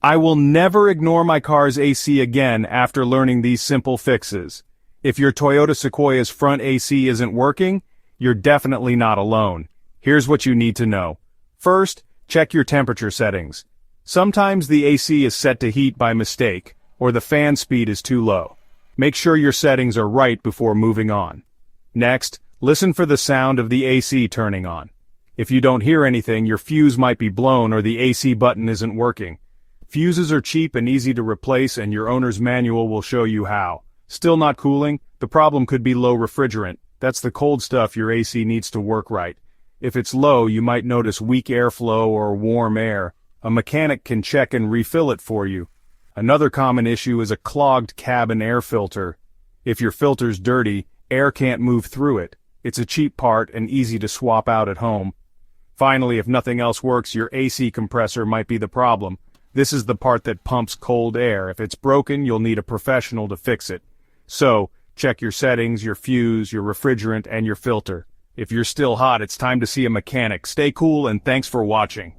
I will never ignore my car's AC again after learning these simple fixes. If your Toyota Sequoia's front AC isn't working, you're definitely not alone. Here's what you need to know. First, check your temperature settings. Sometimes the AC is set to heat by mistake, or the fan speed is too low. Make sure your settings are right before moving on. Next, listen for the sound of the AC turning on. If you don't hear anything, your fuse might be blown or the AC button isn't working. Fuses are cheap and easy to replace, and your owner's manual will show you how. Still not cooling? The problem could be low refrigerant. That's the cold stuff your AC needs to work right. If it's low, you might notice weak airflow or warm air. A mechanic can check and refill it for you. Another common issue is a clogged cabin air filter. If your filter's dirty, air can't move through it. It's a cheap part and easy to swap out at home. Finally, if nothing else works, your AC compressor might be the problem. This is the part that pumps cold air. If it's broken, you'll need a professional to fix it. So, check your settings, your fuse, your refrigerant, and your filter. If you're still hot, it's time to see a mechanic. Stay cool and thanks for watching.